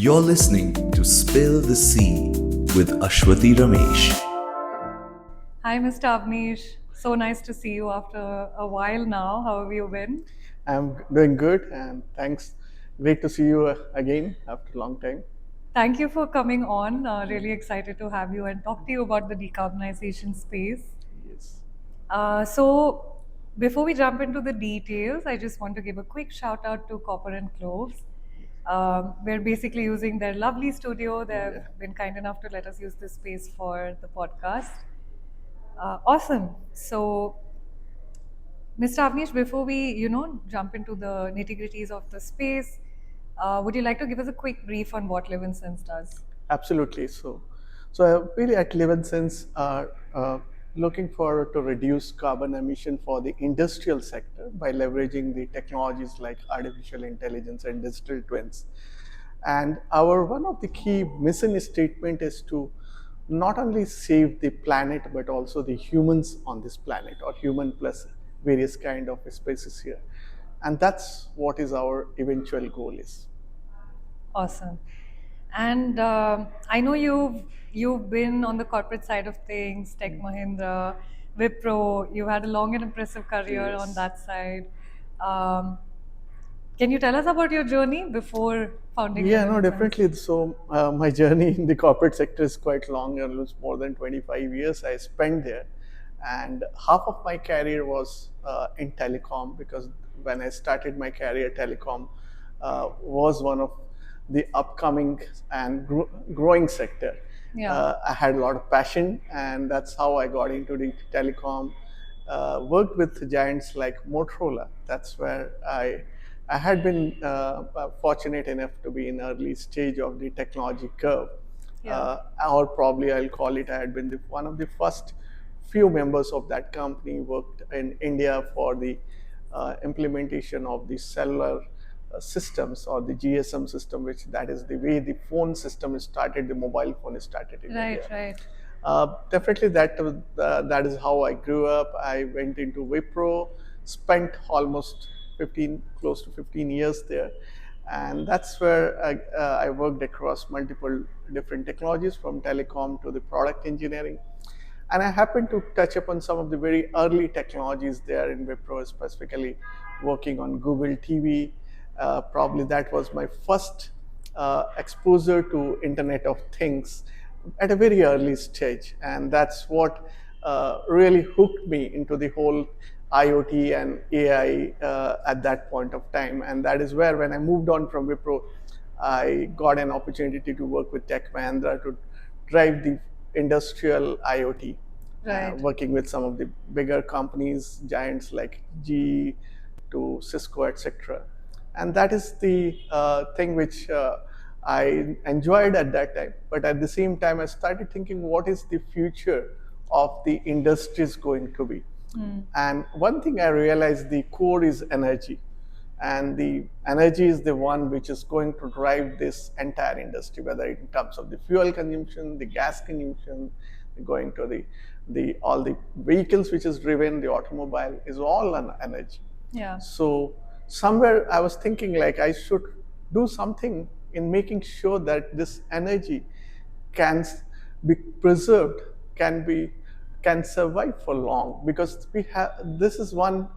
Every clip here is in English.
You're listening to Spill the Sea with Ashwati Ramesh. Hi, Mr. Avnish. So nice to see you after a while now. How have you been? I'm doing good, and thanks. Great to see you again after a long time. Thank you for coming on. Really excited to have you and talk to you about the decarbonization space. Yes. So, before we jump into the details, I just want to give a quick shout out to Copper and Cloves. We're basically using their lovely studio. They've Yeah. been kind enough to let us use this space for the podcast. Awesome. So, Mr. Avnish, before we, jump into the nitty-gritties of the space, would you like to give us a quick brief on what LivNSense does? Absolutely. So really at LivNSense are looking forward to reduce carbon emission for the industrial sector by leveraging the technologies like artificial intelligence and digital twins. And our one of the key mission statement is to not only save the planet but also the humans on this planet, or human plus various kind of species here. And that's what is our eventual goal is. Awesome. And I know you've been on the corporate side of things, Tech Mahindra, Wipro. You had a long and impressive career on Yes. that side. Um, can you tell us about your journey before founding Yeah, no, LivNSense? definitely. So my journey in the corporate sector is quite long, almost more than 25 years I spent there. And half of my career was in telecom, because when I started my career, telecom was one of the upcoming and growing sector. Yeah. I had a lot of passion, and that's how I got into the telecom. Worked with giants like Motorola. That's where I had been fortunate enough to be in early stage of the technology curve, Yeah. or probably I'll call it I had been one of the first few members of that company worked in India for the implementation of the cellular systems, or the GSM system, which that is the way the phone system is started, the mobile phone is started in Right, India. right. Definitely, that is how I grew up. I went into Wipro, spent almost 15, close to 15 years there, and that's where I worked across multiple different technologies, from telecom to the product engineering. And I happened to touch upon some of the very early technologies there in Wipro, specifically working on Google TV. Probably that was my first exposure to Internet of Things at a very early stage, and that's what really hooked me into the whole IoT and AI at that point of time. And that is where, when I moved on from Wipro, I got an opportunity to work with Tech Mahindra to drive the industrial IoT, Right. working with some of the bigger companies, giants like GE to Cisco, etc. And that is the thing which I enjoyed at that time. But at the same time, I started thinking, what is the future of the industries going to be? And one thing I realized, the core is energy. And the energy is the one which is going to drive this entire industry, whether in terms of the fuel consumption, the gas consumption, going to the all the vehicles which is driven, the automobile is all on energy. Yeah. So somewhere I was thinking, like, I should do something in making sure that this energy can be preserved, can survive for long, because we have, this is one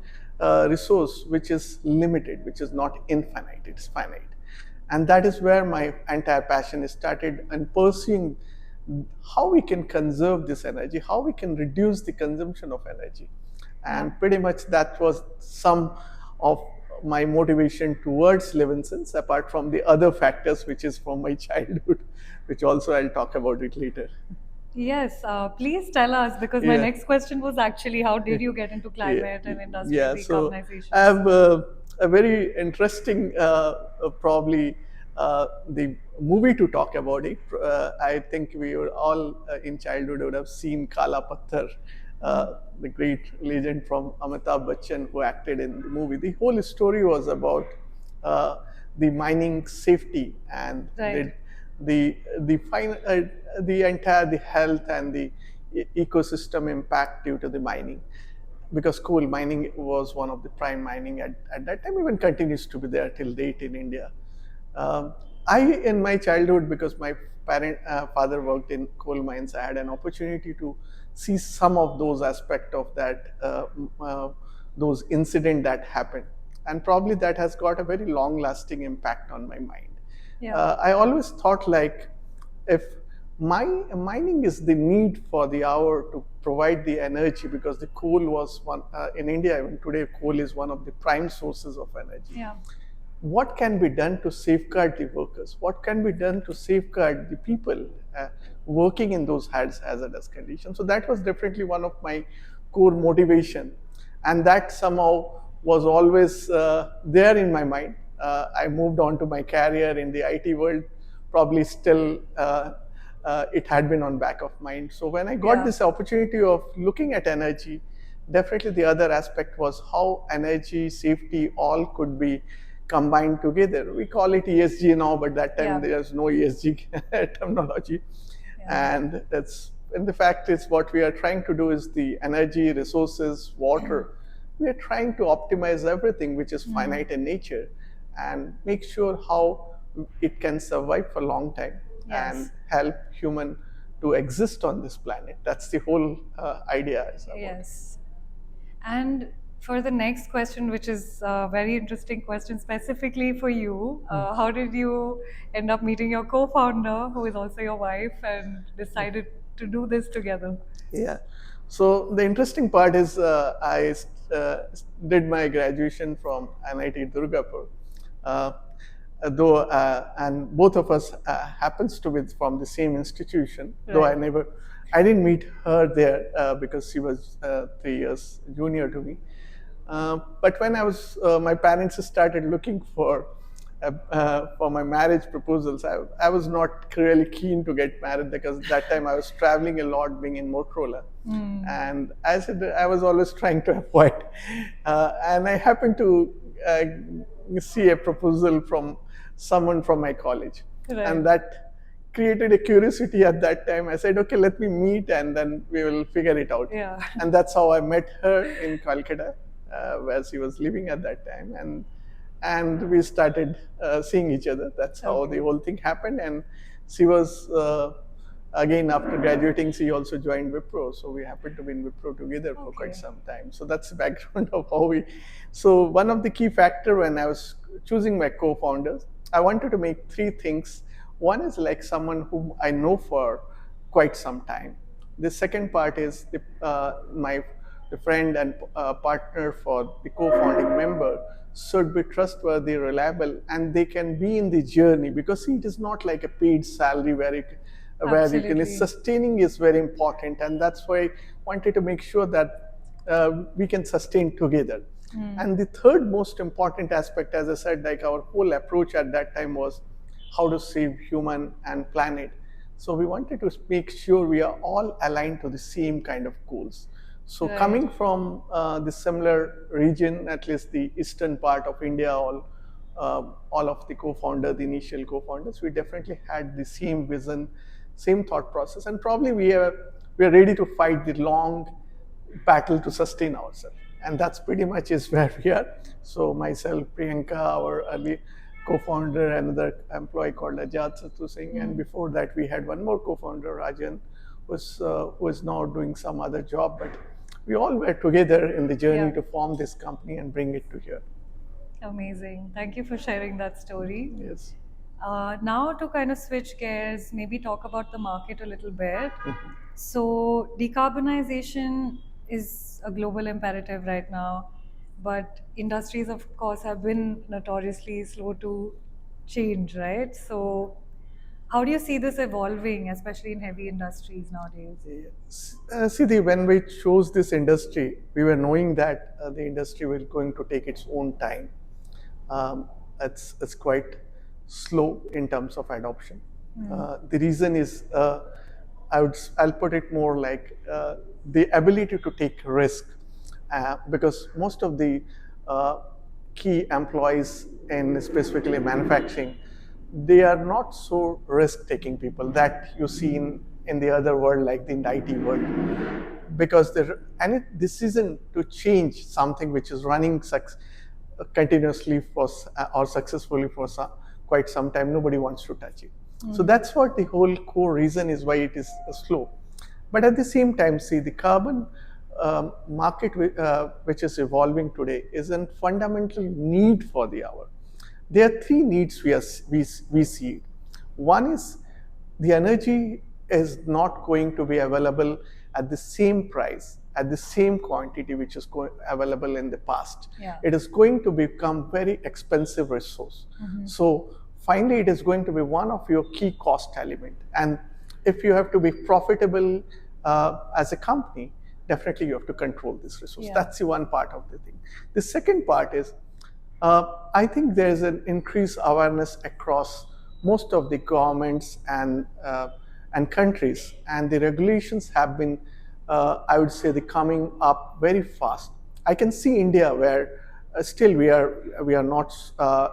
resource which is limited, which is not infinite, it's finite. And that is where my entire passion started, and pursuing how we can conserve this energy, how we can reduce the consumption of energy. Yeah. And pretty much that was some of my motivation towards LivNSense, apart from the other factors which is from my childhood, which also I'll talk about it later. Yes, please tell us, because my Yeah. next question was actually how did you get into Yeah, climate and industrial yeah. So I decarbonization? have a very interesting, probably the movie to talk about it. I think we were all in childhood would have seen Kala Patthar, the great legend from Amitabh Bachchan who acted in the movie. The whole story was about uh, the mining safety, and Right. the entire the health and the ecosystem impact due to the mining, because coal mining was one of the prime mining at that time, even continues to be there till date in India. Um, I, in my childhood, because my father worked in coal mines, I had an opportunity to see some of those aspects of that, those incident that happened, and probably that has got a very long-lasting impact on my mind. Yeah. I always thought like, if mining is the need for the hour to provide the energy, because the coal was one in India. Even today, coal is one of the prime sources of energy. Yeah. What can be done to safeguard the workers? What can be done to safeguard the people working in those hazardous conditions? So that was definitely one of my core motivation, and that somehow was always there in my mind. I moved on to my career in the IT world, probably still it had been on back of mind. So when I got this opportunity of looking at energy, definitely the other aspect was how energy, safety, all could be combined together. We call it ESG now, but that time there's no ESG terminology. And that's, and the fact is, what we are trying to do is the energy, resources, water. We are trying to optimize everything which is finite in nature, and make sure how it can survive for a long time and help human to exist on this planet. That's the whole idea is about. Yes. And for the next question, which is a very interesting question specifically for you, how did you end up meeting your co-founder, who is also your wife, and decided to do this together? Yeah. So the interesting part is I did my graduation from NIT Durgapur. Though and both of us happens to be from the same institution. Though I didn't meet her there because she was 3 years junior to me. But when I was, my parents started looking for my marriage proposals, I was not really keen to get married, because that time I was traveling a lot, being in Motorola. And I said I was always trying to avoid. And I happened to see a proposal from someone from my college. And that created a curiosity at that time. I said, okay, let me meet and then we will figure it out. And that's how I met her in Calcutta, where she was living at that time. And we started seeing each other. That's how the whole thing happened. And she was, again, after graduating, she also joined Wipro. So we happened to be in Wipro together for quite some time. So that's the background of how we. So one of the key factors when I was choosing my co-founders, I wanted to make three things. One is like someone whom I know for quite some time. The second part is the friend and partner for the co-founding member should be trustworthy, reliable, and they can be in the journey, because it is not like a paid salary where you can, sustaining is very important, and that's why I wanted to make sure that we can sustain together. And the third most important aspect, as I said, like our whole approach at that time was how to save human and planet. So we wanted to make sure we are all aligned to the same kind of goals. So coming from the similar region, at least the eastern part of India, all of the co-founders, the initial co-founders, we definitely had the same vision, same thought process, and probably we are ready to fight the long battle to sustain ourselves. And that's pretty much is where we are. So myself, Priyanka, our early co-founder, another employee called Ajat Sattu Singh, and before that we had one more co-founder, Rajan, who is now doing some other job, but we all were together in the journey to form this company and bring it to here. Amazing. Thank you for sharing that story. Yes. Now to kind of switch gears, maybe talk about the market a little bit. So decarbonization is a global imperative right now, but industries, of course, have been notoriously slow to change, right? So how do you see this evolving, especially in heavy industries nowadays? See, when we chose this industry, we were knowing that the industry will going to take its own time. It's quite slow in terms of adoption. The reason is, I'll put it more like the ability to take risk, because most of the key employees in specifically manufacturing, they are not so risk-taking people that you see in the other world, like the IT world, because any decision to change something which is running continuously for or successfully for quite some time. Nobody wants to touch it. So that's what the whole core reason is why it is slow. But at the same time, see, the carbon market which is evolving today is a fundamental need for the hour. There are three needs we see. One is the energy is not going to be available at the same price, at the same quantity which is available in the past. Yeah. It is going to become very expensive resource. So finally, it is going to be one of your key cost element. And if you have to be profitable as a company, definitely you have to control this resource. Yeah. That's the one part of the thing. The second part is, I think there is an increased awareness across most of the governments and countries, and the regulations have been, I would say, coming up very fast. I can see India where still we are not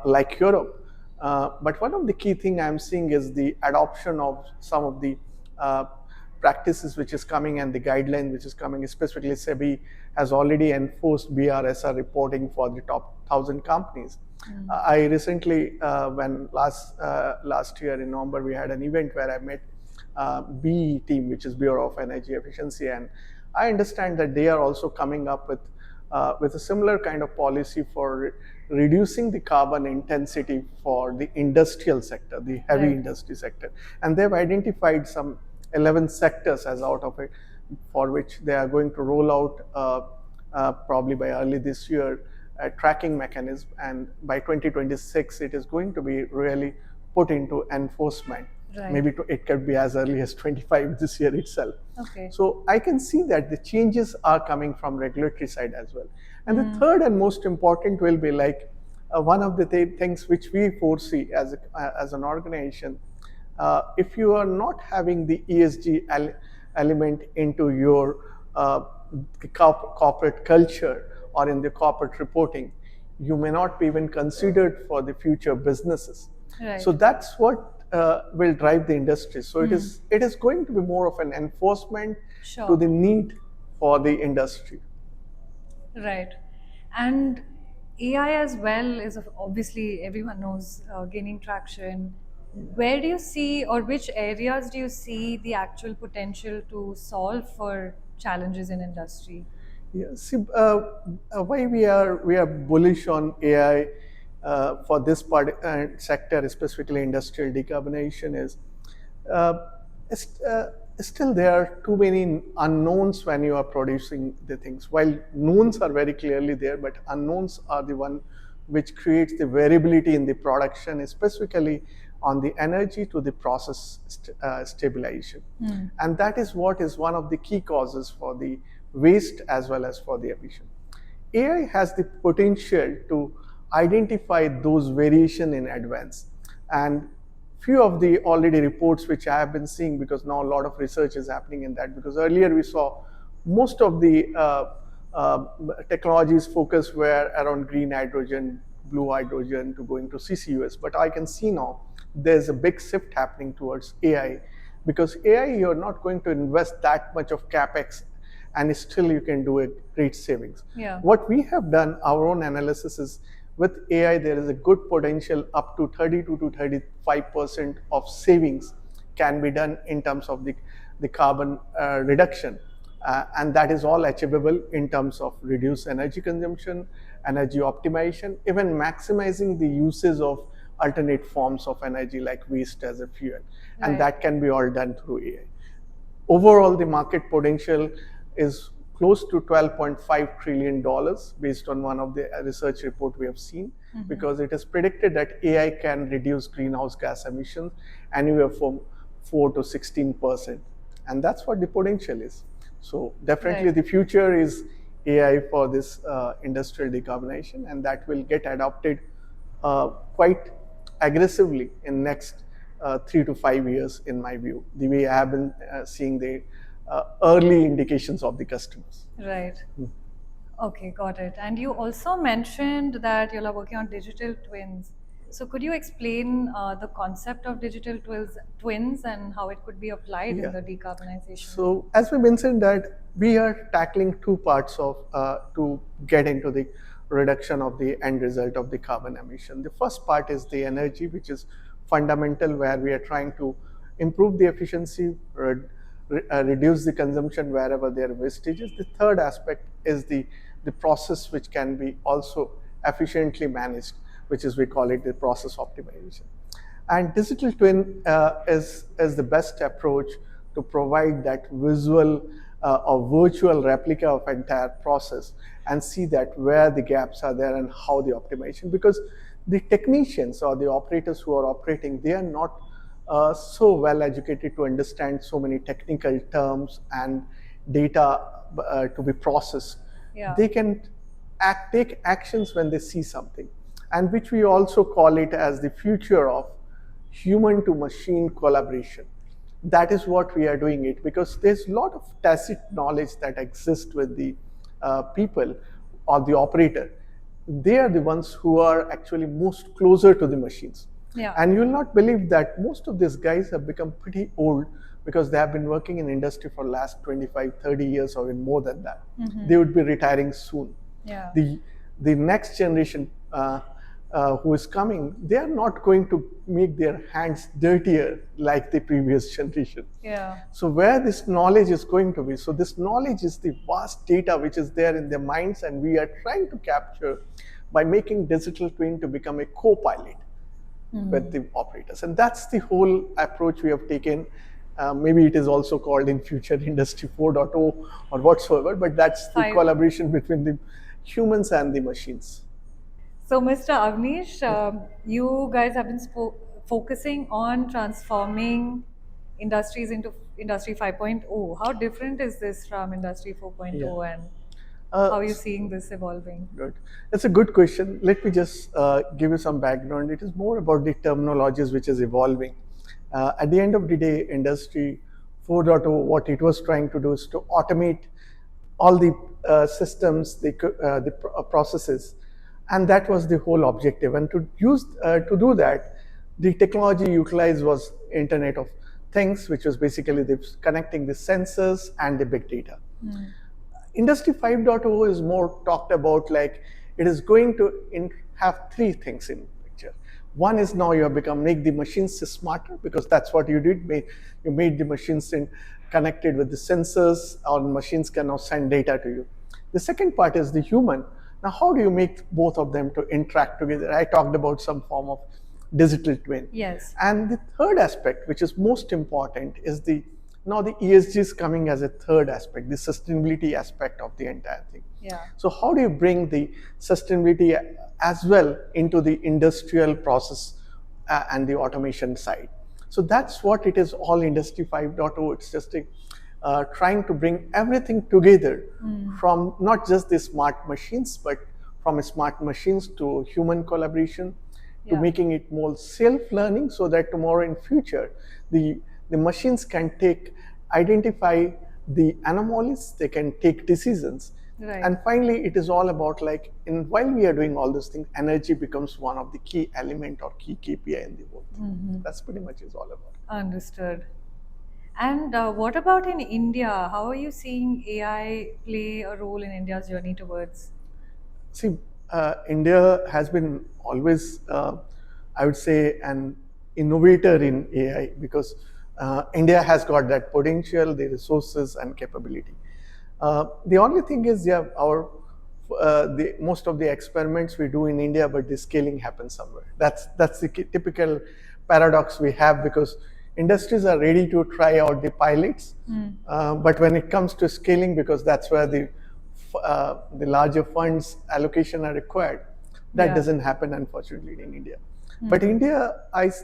like Europe, but one of the key thing I'm seeing is the adoption of some of the practices which is coming and the guideline which is coming. Specifically, SEBI has already enforced BRSR reporting for the top 1,000 companies. I recently, when last year in November, we had an event where I met BE team, which is Bureau of Energy Efficiency, and I understand that they are also coming up with a similar kind of policy for reducing the carbon intensity for the industrial sector, the heavy industry sector, and they've identified some 11 sectors as out of it, for which they are going to roll out probably by early this year a tracking mechanism, and by 2026 it is going to be really put into enforcement. Maybe it could be as early as 25 this year itself. Okay. So I can see that the changes are coming from regulatory side as well. And the third and most important will be like one of the things which we foresee as an organization. If you are not having the ESG element into your corporate culture or in the corporate reporting, you may not be even considered for the future businesses. Right. So that's what will drive the industry. So it is going to be more of an enforcement to the need for the industry. Right. And AI as well is obviously, everyone knows, gaining traction. Where do you see, or which areas do you see the actual potential to solve for challenges in industry? Yeah, see, why we are bullish on AI for this part sector, specifically industrial decarbonization, is still there are too many unknowns when you are producing the things. While knowns are very clearly there, but unknowns are the one which creates the variability in the production, specifically on the energy to the process stabilization. And that is what is one of the key causes for the waste as well as for the emission. AI has the potential to identify those variation in advance. And few of the already reports which I have been seeing, because now a lot of research is happening in that, because earlier we saw most of the technologies focus were around green hydrogen, blue hydrogen to going to CCUS. But I can see now there's a big shift happening towards AI, because AI, you're not going to invest that much of CapEx and still you can do a great savings. Yeah. What we have done, our own analysis is, with AI, there is a good potential up to 32 to 35% of savings can be done in terms of the carbon reduction. And that is all achievable in terms of reduced energy consumption, energy optimization, even maximizing the uses of alternate forms of energy like waste as a fuel. And that can be all done through AI. Overall, the market potential is close to $12.5 trillion based on one of the research report we have seen, because it is predicted that AI can reduce greenhouse gas emissions anywhere from 4 to 16%. And that's what the potential is. So definitely the future is AI for this industrial decarbonization, and that will get adopted quite aggressively in next 3 to 5 years, in my view, the way I have been seeing the early indications of the customers. Right. Okay, got it. And you also mentioned that you are working on digital twins. So could you explain the concept of digital twins and how it could be applied in the decarbonization? So as we mentioned that we are tackling two parts of to get into the reduction of the end result of the carbon emission. The first part is the energy, which is fundamental, where we are trying to improve the efficiency, reduce the consumption wherever there are wastages. The third aspect is the process, which can be also efficiently managed, which is, we call it the process optimization. And digital twin is the best approach to provide that visual or virtual replica of entire process and see that where the gaps are there and how the optimization, because the technicians or the operators who are operating, they are not so well educated to understand so many technical terms and data to be processed. Yeah. They can take actions when they see something, and which we also call it as the future of human to machine collaboration. That is what we are doing it, because there's a lot of tacit knowledge that exists with the people or the operator. They are the ones who are actually most closer to the machines. Yeah. And you'll not believe that most of these guys have become pretty old, because they have been working in industry for last 25, 30 years or even more than that. They would be retiring soon. Yeah. The next generation who is coming, they are not going to make their hands dirtier like the previous generation. Yeah. So where this knowledge is going to be, so this knowledge is the vast data which is there in their minds, and we are trying to capture by making digital twin to become a co-pilot with the operators. And that's the whole approach we have taken. Maybe it is also called in future Industry 4.0 or whatsoever, but that's the collaboration between the humans and the machines. So, Mr. Avnish, you guys have been focusing on transforming industries into Industry 5.0. How different is this from Industry 4.0, and how are you seeing this evolving? Good. That's a good question. Let me just give you some background. It is more about the terminologies which is evolving. At the end of the day, Industry 4.0, what it was trying to do is to automate all the systems, the processes, and that was the whole objective. And to do that, the technology utilized was Internet of Things, which was basically connecting the sensors and the big data. Industry 5.0 is more talked about like it is going to have three things in picture. One is now you have make the machines smarter, because that's what you did. You made the machines connected with the sensors, or machines can now send data to you. The second part is the human. Now, how do you make both of them to interact together? I talked about some form of digital twin. Yes. And the third aspect, which is most important, is now the ESG is coming as a third aspect, the sustainability aspect of the entire thing. Yeah. So how do you bring the sustainability as well into the industrial process and the automation side? So that's what it is, all Industry 5.0. It's just trying to bring everything together from not just the smart machines, but from smart machines to human collaboration, to making it more self-learning, so that tomorrow in future, the machines can identify the anomalies, they can take decisions. Right. And finally, it is all about while we are doing all these things, energy becomes one of the key element or key KPI in the whole thing. That's pretty much is all about. Understood. And what about in India? How are you seeing AI play a role in India's journey towards? See, India has been always, I would say, an innovator in AI, because India has got that potential, the resources and capability. The only thing is, most of the experiments we do in India, but the scaling happens somewhere. That's the typical paradox we have, because industries are ready to try out the pilots, but when it comes to scaling, because that's where the larger funds allocation are required, that doesn't happen, unfortunately, in India. But India,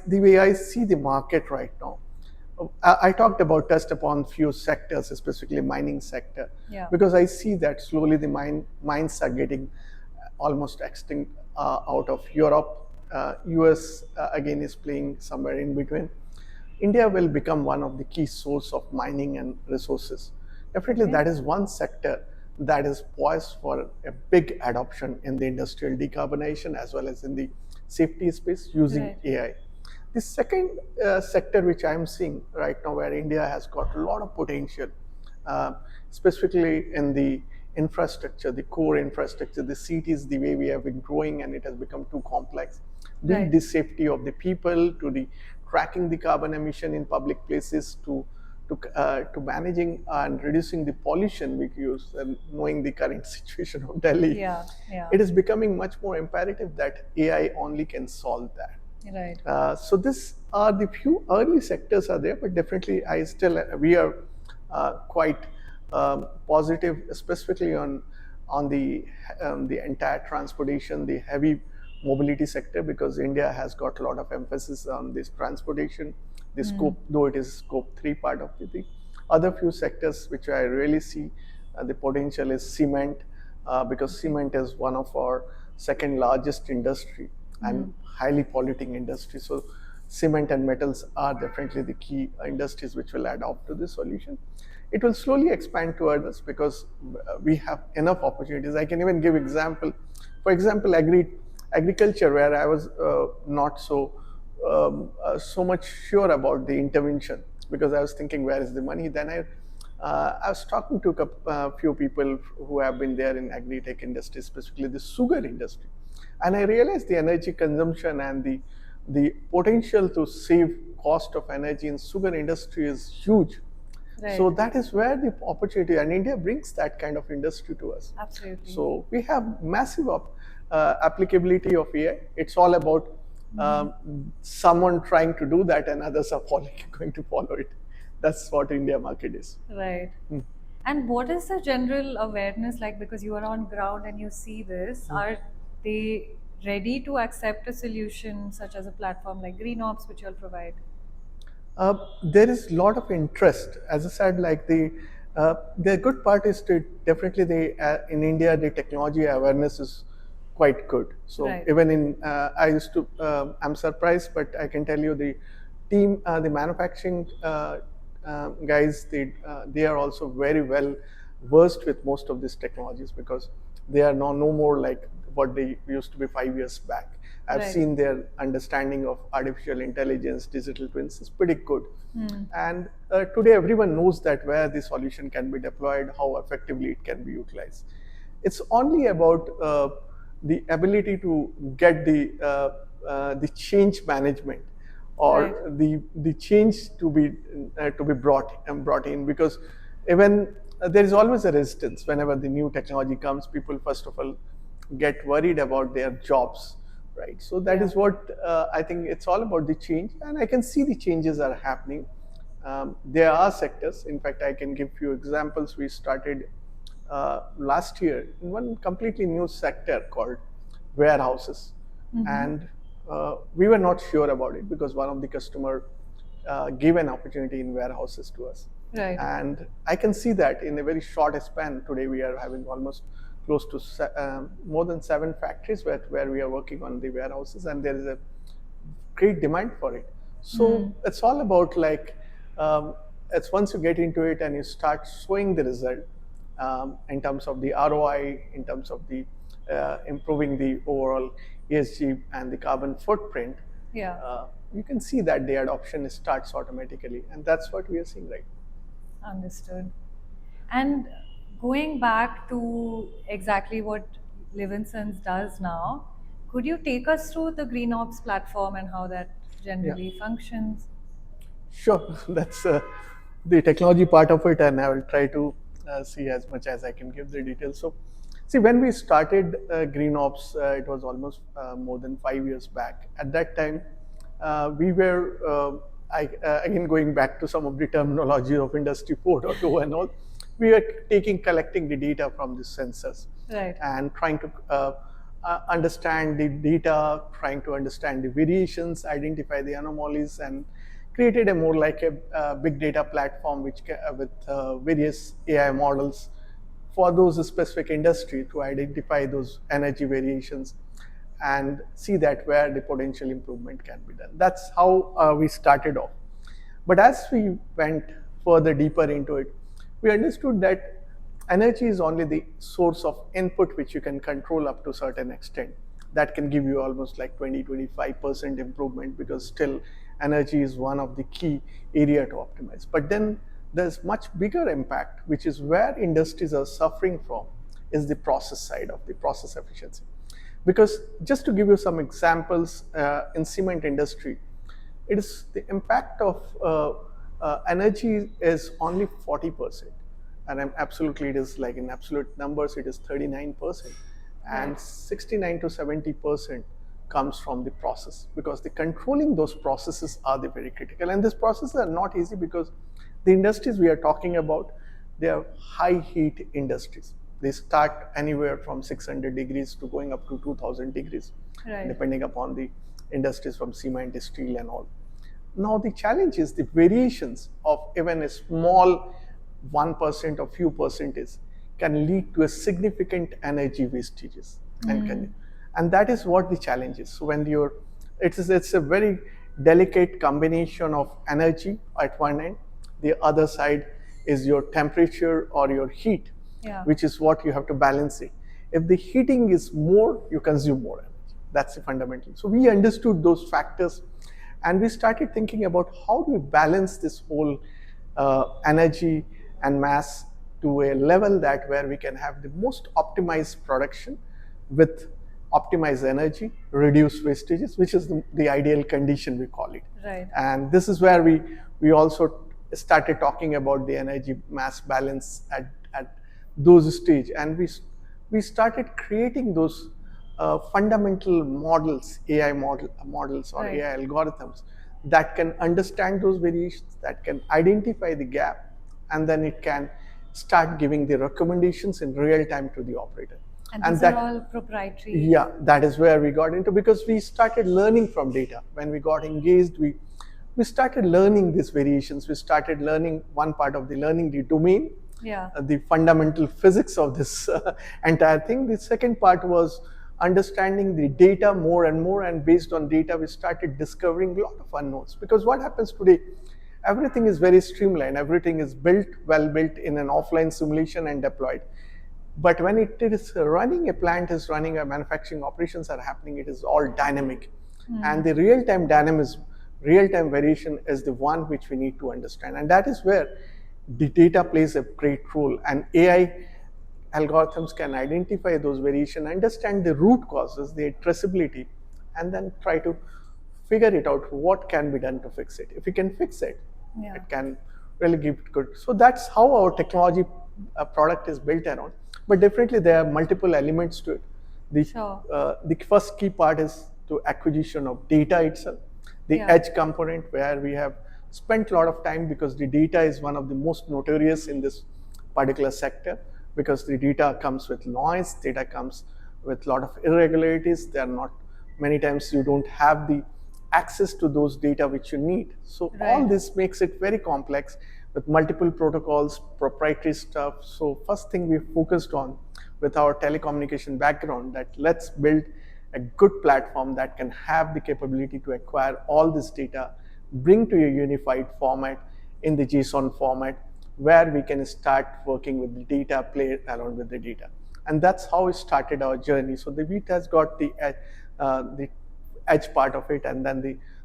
the way I see the market right now, I touched upon few sectors, specifically mining sector, because I see that slowly the mines are getting almost extinct out of Europe. US again is playing somewhere in between. India will become one of the key source of mining and resources. Definitely, that is one sector that is poised for a big adoption in the industrial decarbonization as well as in the safety space using AI. The second sector which I'm seeing right now, where India has got a lot of potential, specifically in the infrastructure, the core infrastructure, the cities, the way we have been growing, and it has become too complex. Be Right. it the safety of the people, to the tracking the carbon emission in public places, to managing and reducing the pollution we use, and knowing the current situation of Delhi, Yeah, yeah. it is becoming much more imperative that AI only can solve that. Right. So these are the few early sectors are there, but definitely we are quite positive, specifically on the entire transportation, the heavy mobility sector, because India has got a lot of emphasis on this transportation. The scope, though it is scope 3 part of the other few sectors which I really see the potential is cement, because cement is one of our second largest industry and highly polluting industry. So cement and metals are definitely the key industries which will adopt to this solution. It will slowly expand to others because we have enough opportunities. I can even give example. For example, agriculture, where I was not so much sure about the intervention, because I was thinking, where is the money? Then I was talking to a few people who have been there in agri-tech industry, specifically the sugar industry, and I realized the energy consumption and the potential to save cost of energy in sugar industry is huge. Right. So that is where the opportunity, and India brings that kind of industry to us. Absolutely. So we have massive applicability of AI. It's all about someone trying to do that, and others are going to follow it. That's what India market is. Right. And what is the general awareness like? Because you are on ground and you see this. Are they ready to accept a solution such as a platform like GreenOps, which you'll provide? There is a lot of interest. As I said, like the good part is to definitely in India the technology awareness is quite good. So Right. even in I'm surprised, but I can tell you the team, the manufacturing guys, they are also very well versed with most of these technologies, because they are no more like what they used to be 5 years back. I've Right. seen their understanding of artificial intelligence, digital twins is pretty good. And today everyone knows that where the solution can be deployed, how effectively it can be utilized. It's only about the ability to get the change management, or Right. the change to be brought in, because even there is always a resistance whenever the new technology comes. People first of all get worried about their jobs, right? So that is what I think it's all about, the change, and I can see the changes are happening. There are sectors, in fact I can give few examples. We started last year in one completely new sector called warehouses, and we were not sure about it because one of the customer gave an opportunity in warehouses to us. Right. And I can see that in a very short span. Today we are having almost close to more than 7 factories where we are working on the warehouses, and there is a great demand for it. So it's all about like it's once you get into it and you start showing the result in terms of the ROI, in terms of the improving the overall ESG and the carbon footprint. Yeah. You can see that the adoption starts automatically, and that's what we are seeing right now. Understood. And going back to exactly what LivNSense does now, could you take us through the GreenOps platform and how that generally functions? Sure, that's the technology part of it, and I will try to see as much as I can give the details. So, see, when we started GreenOps, it was almost more than 5 years back. At that time, we were, again going back to some of the terminology of Industry 4.0 and all, we were collecting the data from the sensors. Right. And trying to understand the data, trying to understand the variations, identify the anomalies, and created a more like a big data platform with various AI models for those specific industry to identify those energy variations and see that where the potential improvement can be done. That's how we started off. But as we went further deeper into it, we understood that energy is only the source of input which you can control up to a certain extent. That can give you almost like 20-25% improvement, because still energy is one of the key area to optimize. But then there's much bigger impact, which is where industries are suffering from. is the process side of the process efficiency. Because just to give you some examples, in cement industry, it is the impact of energy is only 40%. And absolutely, it is like in absolute numbers, it is 39%. And 69 to 70% comes from the process, because the controlling those processes are the very critical. And these processes are not easy, because the industries we are talking about, they are high heat industries. They start anywhere from 600 degrees to going up to 2000 degrees, depending upon the industries, from cement, steel, and all. Now the challenge is the variations of even a small 1% or few percentage can lead to a significant energy wastages, and that is what the challenge is. So when it's a very delicate combination of energy at one end, the other side is your temperature or your heat, which is what you have to balance it. If the heating is more, you consume more energy. That's the fundamental. So we understood those factors, and we started thinking about how do we balance this whole energy and mass to a level that where we can have the most optimized production with optimized energy, reduce wastages, which is the ideal condition, we call it. And this is where we also started talking about the energy mass balance at those stage, and we started creating those fundamental models, AI models or AI algorithms that can understand those variations, that can identify the gap, and then it can start giving the recommendations in real time to the operator. And these are all proprietary? Yeah, that is where we got into, because we started learning from data. When we got engaged, we started learning these variations. We started learning one part of the learning, the domain, the fundamental physics of this entire thing. The second part was understanding the data more and more, and based on data, we started discovering a lot of unknowns. Because what happens today, everything is very streamlined, everything is well built in an offline simulation and deployed. But when it is running, a plant is running, a manufacturing operations are happening, it is all dynamic. And the real-time dynamism, real-time variation is the one which we need to understand. And that is where the data plays a great role. And AI algorithms can identify those variations, understand the root causes, the traceability, and then try to figure it out what can be done to fix it. If we can fix it, it can really give it good. So that's how our technology product is built around. But definitely there are multiple elements to it. The first key part is to acquisition of data itself. The edge component, where we have spent a lot of time, because the data is one of the most notorious in this particular sector, because the data comes with noise, data comes with a lot of irregularities. There are not many times you don't have the access to those data which you need. So all this makes it very complex with multiple protocols, proprietary stuff. So first thing we focused on with our telecommunication background, that let's build a good platform that can have the capability to acquire all this data, bring to a unified format in the JSON format, where we can start working with the data, play around with the data. And that's how we started our journey. So the Vita has got the edge part of it, and then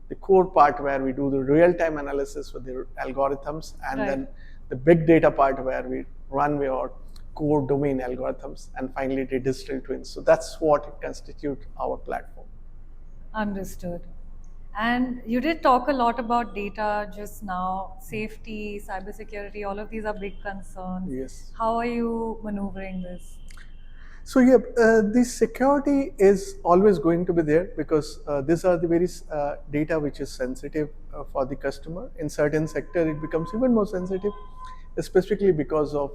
the core part where we do the real-time analysis with the algorithms, and then the big data part where we run our core domain algorithms, and finally the digital twins. So that's what constitutes our platform. Understood. And you did talk a lot about data just now, safety, cybersecurity, all of these are big concerns. Yes. How are you maneuvering this? So the security is always going to be there, because these are the very data which is sensitive for the customer. In certain sector, it becomes even more sensitive, specifically because of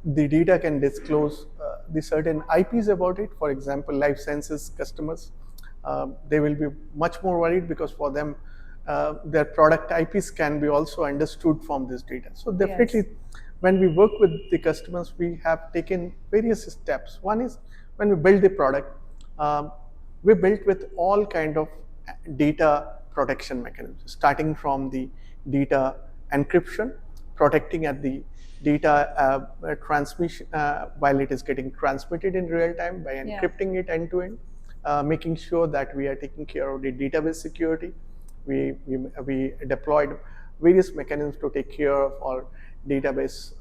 the data can disclose the certain IPs about it. For example, LivNSense customers, they will be much more worried, because for them, their product IPs can be also understood from this data. So definitely, when we work with the customers, we have taken various steps. One is when we build the product, we built with all kind of data protection mechanisms, starting from the data encryption, protecting at the data transmission while it is getting transmitted in real time by encrypting it end to end, making sure that we are taking care of the database security. We deployed various mechanisms to take care of our database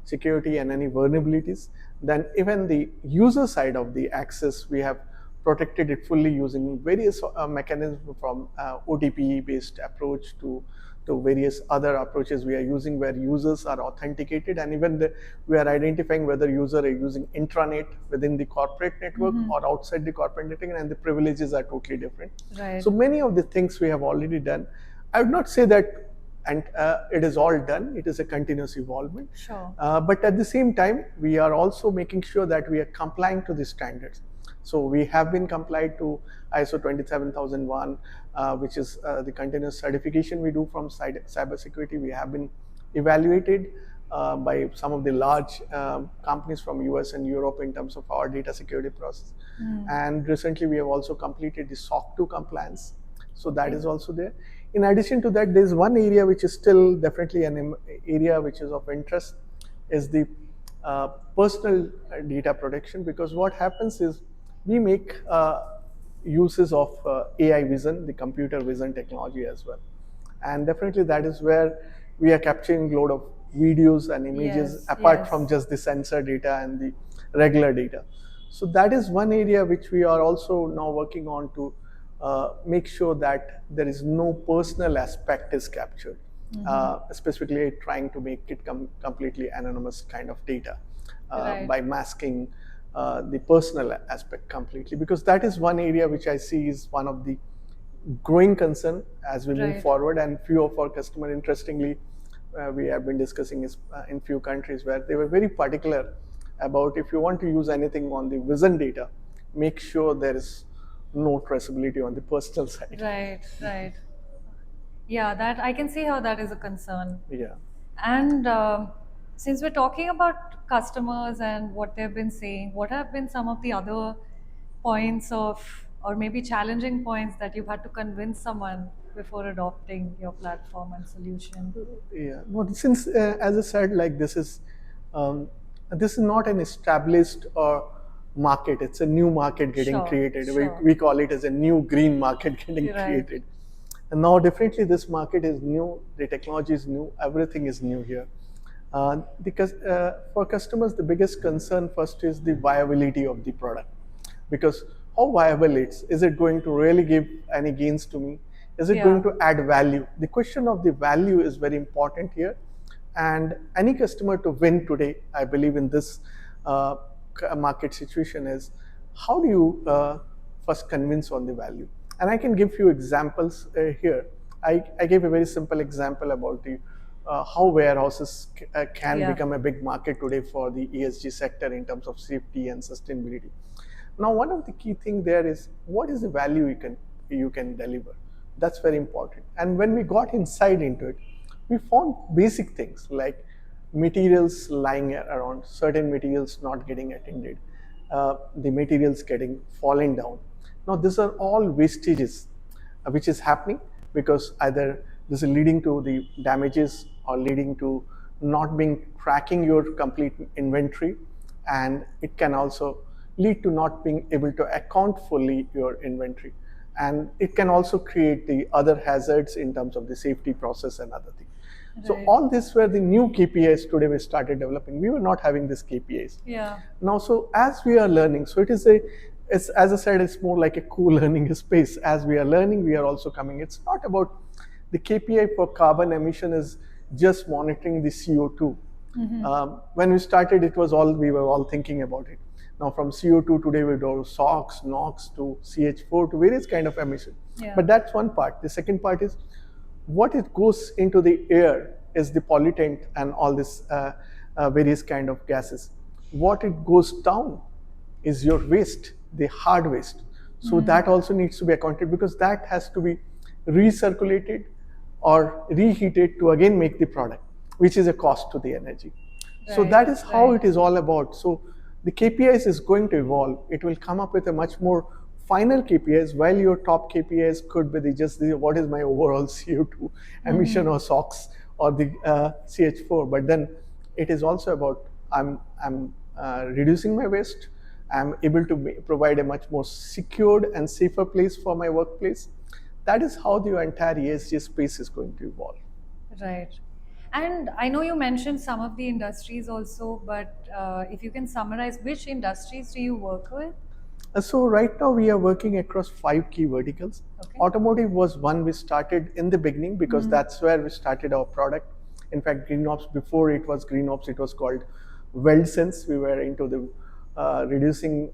security and any vulnerabilities. Then even the user side of the access, we have protected it fully using various mechanisms, from OTP based approach to various other approaches we are using, where users are authenticated, and even we are identifying whether user are using intranet within the corporate network or outside the corporate network, and the privileges are totally different. Right. So many of the things we have already done. I would not say that and it is all done. It is a continuous evolvement. Sure. But at the same time, we are also making sure that we are complying to the standards. So we have been complied to ISO 27001, which is the continuous certification we do from cybersecurity. We have been evaluated by some of the large companies from US and Europe in terms of our data security process. And recently, we have also completed the SOC 2 compliance. So that is also there. In addition to that, there is one area which is still definitely an area which is of interest, is the personal data protection, because what happens is we make uses of AI vision, the computer vision technology as well. And definitely that is where we are capturing a lot of videos and images, Yes, apart yes. from just the sensor data and the regular data. So that is one area which we are also now working on to make sure that there is no personal aspect is captured, specifically trying to make it completely anonymous kind of data Right. by masking the personal aspect completely, because that is one area which I see is one of the growing concern as we move Right. forward. And few of our customers, interestingly, we have been discussing is in few countries where they were very particular about, if you want to use anything on the vision data, make sure there is no traceability on the personal side. Right, right. Yeah, that I can see how that is a concern. Yeah. And since we're talking about customers and what they've been saying, what have been some of the other points of, or maybe challenging points that you've had to convince someone before adopting your platform and solution? Yeah. Well, since as I said, like um, this is not an established market. It's a new market getting Sure, created. sure. We call it as a new green market getting Right. created. And now definitely this market is new. The technology is new. Everything is new here. Because for customers, the biggest concern first is the viability of the product, because how viable is it going to really give any gains to me? Is it Yeah. going to add value? The question of the value is very important here. And any customer to win today, I believe in this market situation, is how do you first convince on the value? And I can give you examples here. I gave a very simple example about the how warehouses can Yeah. become a big market today for the ESG sector in terms of safety and sustainability. Now, one of the key things there is, what is the value you can deliver? That's very important. And when we got inside into it, we found basic things like materials lying around, certain materials not getting attended, the materials getting falling down. Now, these are all wastages which is happening because either this is leading to the damages or leading to not being tracking your complete inventory, and it can also lead to not being able to account fully your inventory, and it can also create the other hazards in terms of the safety process and other things. So Right. all this were the new KPIs today we started developing. We were not having these KPIs. Yeah. Now, so as we are learning, so it's, as I said, it's more like a co-learning space. As we are learning, we are also coming. It's not about the KPI for carbon emission is just monitoring the CO2. When we started, it was all we were all thinking about it. Now, from CO2 today, we do SOx, NOx to CH4 to various kind of emission. Yeah. But that's one part. The second part is what it goes into the air is the pollutant and all this various kind of gases. What it goes down is your waste, the hard waste. So that also needs to be accounted, because that has to be recirculated or reheated to again make the product, which is a cost to the energy. So Right, that is how right. it is all about. So the KPIs is going to evolve. It will come up with a much more final KPIs, while your top KPIs could be just what is my overall CO2 emission or SOx or the CH4. But then it is also about I'm reducing my waste. I'm able to provide a much more secured and safer place for my workplace. That is how the entire ESG space is going to evolve. Right. And I know you mentioned some of the industries also, but if you can summarize, which industries do you work with? So right now we are working across 5 key verticals. Okay. Automotive was one we started in the beginning because that's where we started our product. In fact, GreenOps, before it was GreenOps, it was called WeldSense. We were into the reducing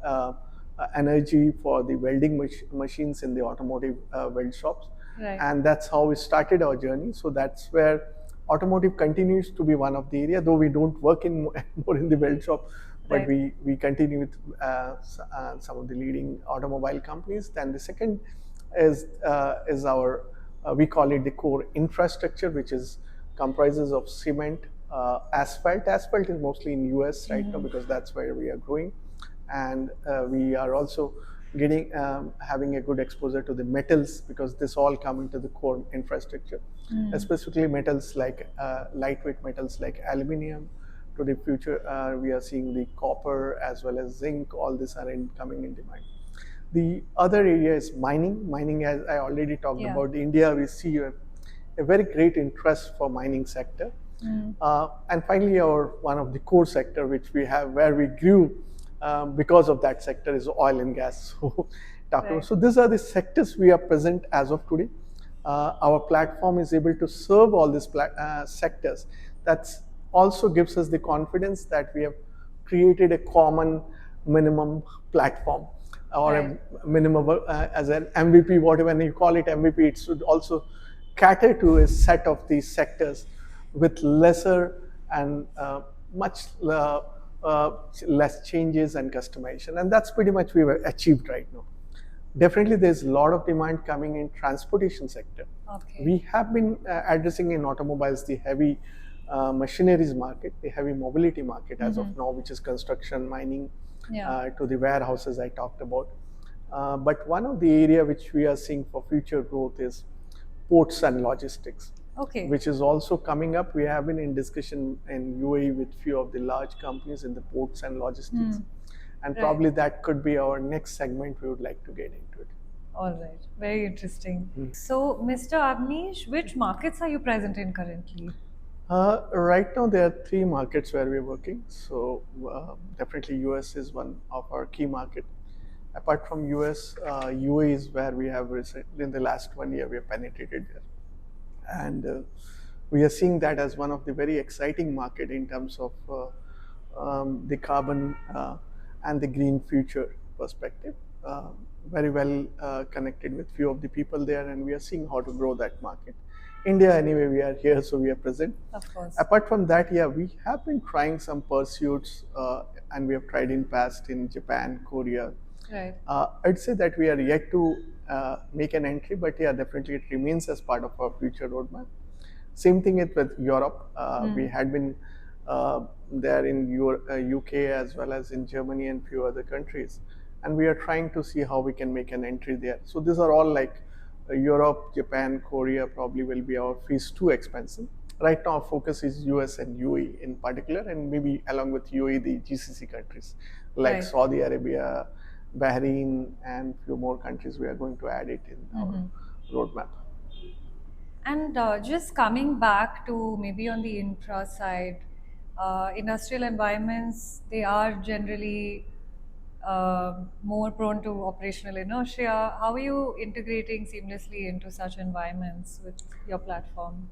energy for the welding machines in the automotive weld shops. Right. And that's how we started our journey. So that's where automotive continues to be one of the area, though we don't work in more in the weld shop, but Right. we continue with some of the leading automobile companies. Then the second is our we call it the core infrastructure, which is comprises of cement, asphalt. Asphalt is mostly in US right now because that's where we are growing, and we are also getting having a good exposure to the metals because this all come into the core infrastructure, specifically metals like lightweight metals like aluminium. To the future, we are seeing the copper as well as zinc. All these are coming in demand. The other area is mining. Mining, as I already talked about, India, we see a very great interest for mining sector. And finally, our one of the core sector which we have where we grew because of that sector is oil and gas. So these are the sectors we are present as of today. Our platform is able to serve all these sectors. That's also gives us the confidence that we have created a common minimum platform or a minimum as an MVP, whatever you call it MVP, it should also cater to a set of these sectors with lesser and much less changes and customization. And that's pretty much we were achieved right now. Definitely, there's a lot of demand coming in transportation sector. Okay. We have been addressing in automobiles the heavy machineries market, the heavy mobility market as of now, which is construction, mining, to the warehouses I talked about. But one of the area which we are seeing for future growth is ports and logistics, which is also coming up. We have been in discussion in UAE with few of the large companies in the ports and logistics. And probably that could be our next segment we would like to get into it. All right. Very interesting. So, Mr. Avnish, which markets are you present in currently? Right now, there are 3 markets where we're working. So definitely US is one of our key market. Apart from US, UAE is where we have recently, in the last 1 year, we have penetrated there. And we are seeing that as one of the very exciting market in terms of the carbon and the green future perspective. Very well connected with few of the people there, and we are seeing how to grow that market. India, anyway, we are here, so we are present. Of course. Apart from that, yeah, we have been trying some pursuits, and we have tried in past in Japan, Korea. Right. I'd say that we are yet to make an entry, but yeah, definitely it remains as part of our future roadmap. Same thing with Europe. We had been there in UK as well as in Germany and few other countries, and we are trying to see how we can make an entry there. So these are all like Europe, Japan, Korea probably will be our phase 2 expansion. Right now, our focus is US and UAE in particular, and maybe along with UAE, the GCC countries like Saudi Arabia, Bahrain, and few more countries. We are going to add it in our roadmap. And just coming back to maybe on the infra side, industrial environments, they are generally more prone to operational inertia. How are you integrating seamlessly into such environments with your platform?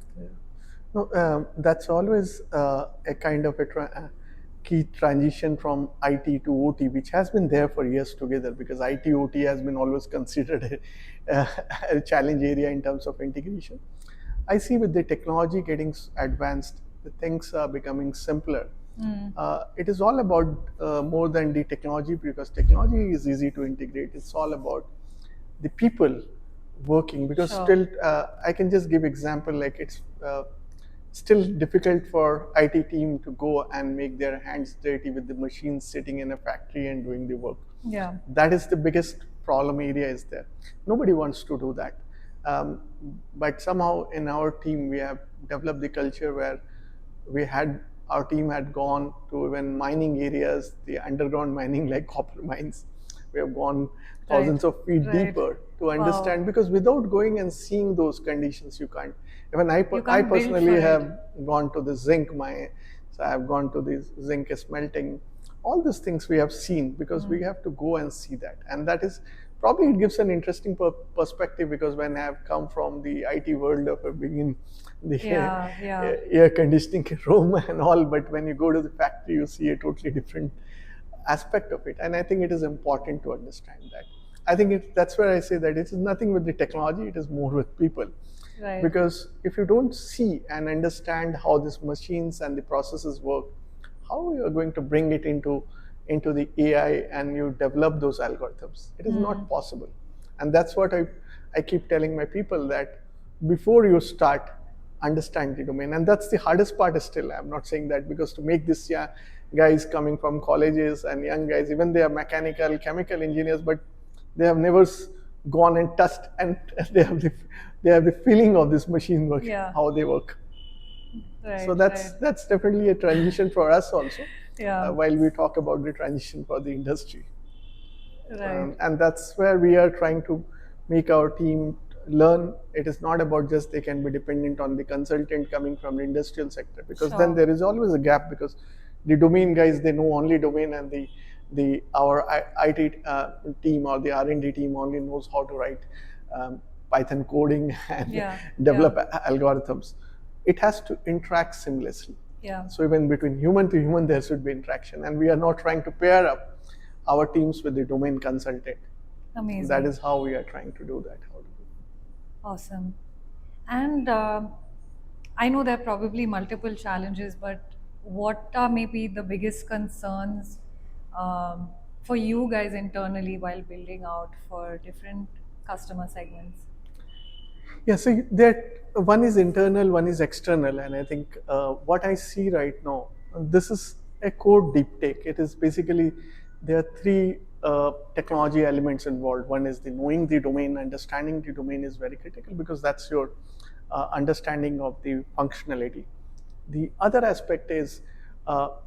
No, that's always a kind of key transition from IT to OT, which has been there for years together because IT OT has been always considered a challenge area in terms of integration. I see with the technology getting advanced, the things are becoming simpler. It is all about more than the technology because technology is easy to integrate. It's all about the people working because still I can just give example like it's still difficult for IT team to go and make their hands dirty with the machines sitting in a factory and doing the work. Yeah. That is the biggest problem area is there. Nobody wants to do that. But somehow in our team, we have developed the culture where our team had gone to even mining areas, the underground mining like copper mines. We have gone thousands of feet deeper to understand, because without going and seeing those conditions, you can't. Even I You can't build personally for it. have gone to the zinc mine, so I have gone to the zinc smelting. All these things we have seen, because we have to go and see that, and that is probably, it gives an interesting perspective, because when I have come from the IT world of being in the air conditioning room and all, but when you go to the factory, you see a totally different aspect of it, and I think it is important to understand that. I think that's where I say that it is nothing with the technology, it is more with people. Right. Because if you don't see and understand how these machines and the processes work, how you are going to bring it into the AI and you develop those algorithms? It is not possible. And that's what I keep telling my people, that before you start, understand the domain. And that's the hardest part still. I'm not saying that, because to make this guys coming from colleges and young guys, even they are mechanical, chemical engineers, but they have never gone and touched, and they have the feeling of this machine work, how they work. Right, so that's definitely a transition for us also. Yeah. While we talk about the transition for the industry, Right. and that's where we are trying to make our team learn. It is not about just they can be dependent on the consultant coming from the industrial sector, because then there is always a gap, because the domain guys, they know only domain, and our IT team or the R&D team only knows how to write Python coding and develop algorithms. It has to interact seamlessly. So even between human to human, there should be interaction, and we are not trying to pair up our teams with the domain consultant. Amazing. That is how we are trying to do that. Awesome. And I know there are probably multiple challenges, but what are maybe the biggest concerns for you guys internally while building out for different customer segments? Yeah, so one is internal, one is external, and I think what I see right now, this is a core deep tech. It is basically, there are three technology elements involved. One is the knowing the domain, understanding the domain is very critical, because that's your understanding of the functionality. The other aspect is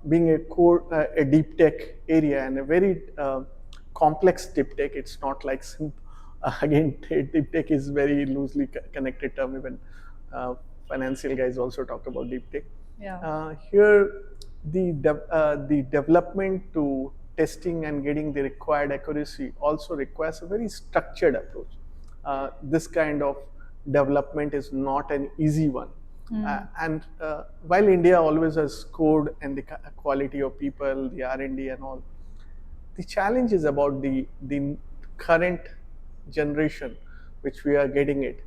being a deep tech area, and a very complex deep tech. It's not like again, deep tech is very loosely connected term. Even financial guys also talk about deep tech. Here, the development to testing and getting the required accuracy also requires a very structured approach. This kind of development is not an easy one. And while India always has scored in the quality of people, the R&D and all, the challenge is about the current generation, which we are getting it.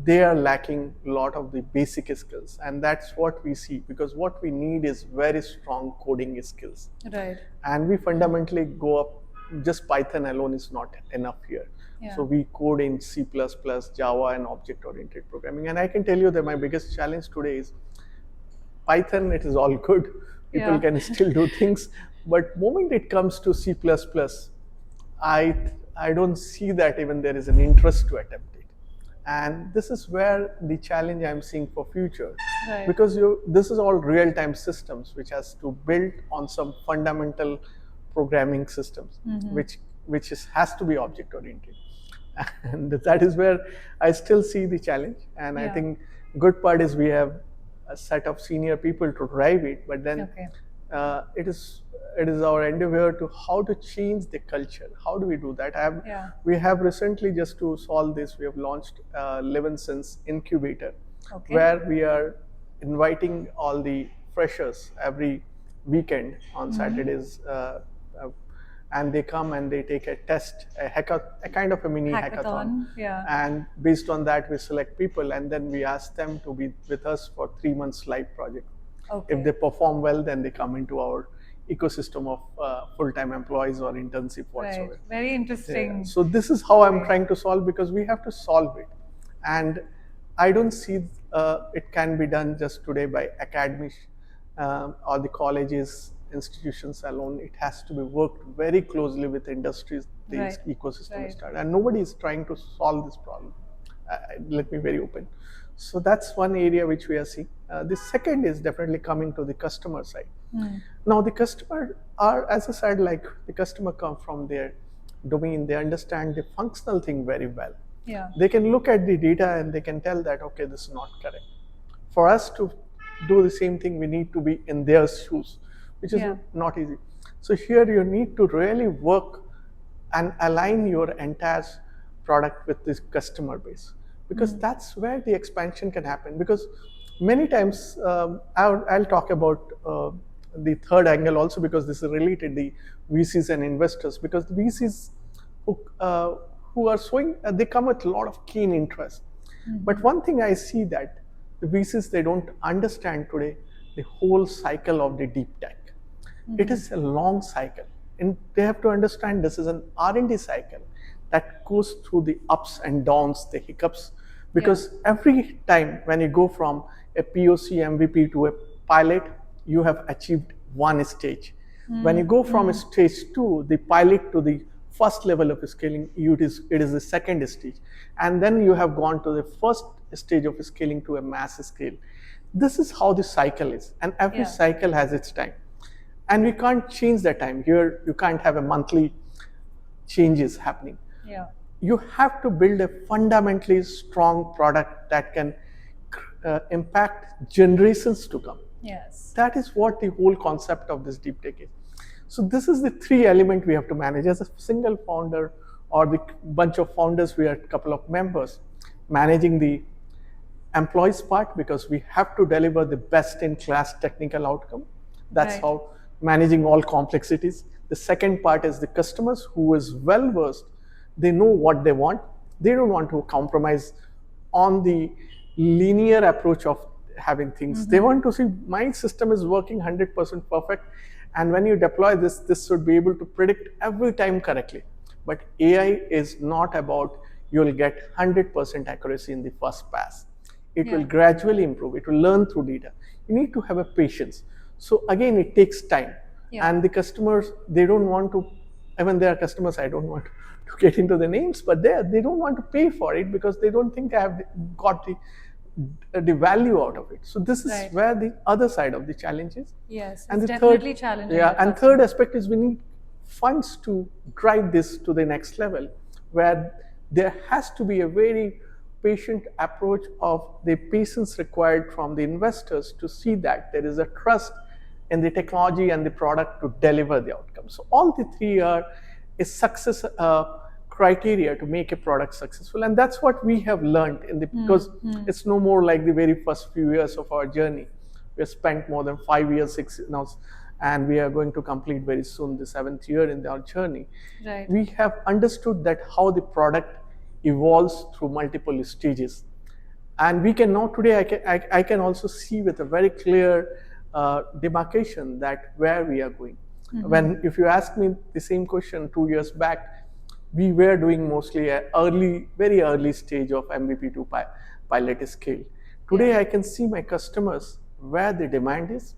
They are lacking a lot of the basic skills, and that's what we see, because what we need is very strong coding skills. Right. And we fundamentally go up, just Python alone is not enough here. So we code in C++, Java, and object-oriented programming. And I can tell you that my biggest challenge today is Python. It is all good. People can still do things. But moment it comes to C++, I don't see that even there is an interest to attempt it. And this is where the challenge I'm seeing for future. Right. Because this is all real-time systems, which has to build on some fundamental programming systems, which has to be object-oriented. And that is where I still see the challenge. And I think good part is we have a set of senior people to drive it, but then it is our endeavor to how to change the culture. How do we do that? We have recently, just to solve this, we have launched LivNSense incubator, where we are inviting all the freshers every weekend on Saturdays, and they come and they take a test, a kind of a mini hackathon. And based on that, we select people, and then we ask them to be with us for 3 months live project. If they perform well, then they come into our ecosystem of full-time employees or internship whatsoever. Right. Very interesting. So this is how I'm trying to solve, because we have to solve it. And I don't see it can be done just today by academies or the colleges, institutions alone. It has to be worked very closely with industries, the ecosystem start. And nobody is trying to solve this problem. Let me be very open. So that's one area which we are seeing. The second is definitely coming to the customer side. Now the customer are, as I said, like the customer come from their domain, they understand the functional thing very well. Yeah. They can look at the data and they can tell that, okay, this is not correct. For us to do the same thing, we need to be in their shoes, which is Yeah. not easy. So here you need to really work and align your entire product with this customer base, because that's where the expansion can happen. Because many times, I'll talk about the third angle also, because this is related, the VCs and investors, because the VCs who are showing, they come with a lot of keen interest. But one thing I see that the VCs, they don't understand today the whole cycle of the deep tech. It is a long cycle, and they have to understand this is an R&D cycle that goes through the ups and downs, the hiccups, because every time when you go from a POC MVP to a pilot, you have achieved one stage. When you go from a stage 2, the pilot, to the first level of scaling, it is the second stage, and then you have gone to the first stage of scaling to a mass scale. This is how the cycle is, and every cycle has its time, and we can't change that time. Here you can't have a monthly changes happening. Yeah. You have to build a fundamentally strong product that can impact generations to come. Yes. That is what the whole concept of this deep tech is. So this is the three element we have to manage as a single founder, or the bunch of founders. We are a couple of members managing the employees part, because we have to deliver the best in class technical outcome. That's how managing all complexities. The second part is the customers, who is well versed. They know what they want. They don't want to compromise on the linear approach of having things. They want to see my system is working 100% perfect, and when you deploy this should be able to predict every time correctly. But AI is not about you'll get 100% accuracy in the first pass. It will gradually improve. It will learn through data. You need to have a patience. So again, it takes time. And the customers, they don't want to, even there are customers, I don't want to get into the names, but they don't want to pay for it, because they don't think I have got the value out of it. So this is where the other side of the challenge is. Yes, and it's the definitely third, challenging. and third aspect is we need funds to drive this to the next level, where there has to be a very patient approach of the patience required from the investors to see that there is a trust in the technology and the product to deliver the outcome. So all the three are a success criteria to make a product successful, and that's what we have learned in the, because it's no more like the very first few years of our journey. We have spent more than 5 years, 6 now, and we are going to complete very soon the 7th year in our journey. We have understood that how the product evolves through multiple stages, and we can now today I can also see with a very clear demarcation that where we are going. When if you ask me the same question 2 years back, we were doing mostly a very early stage of MVP to pilot scale. Today I can see my customers where the demand is,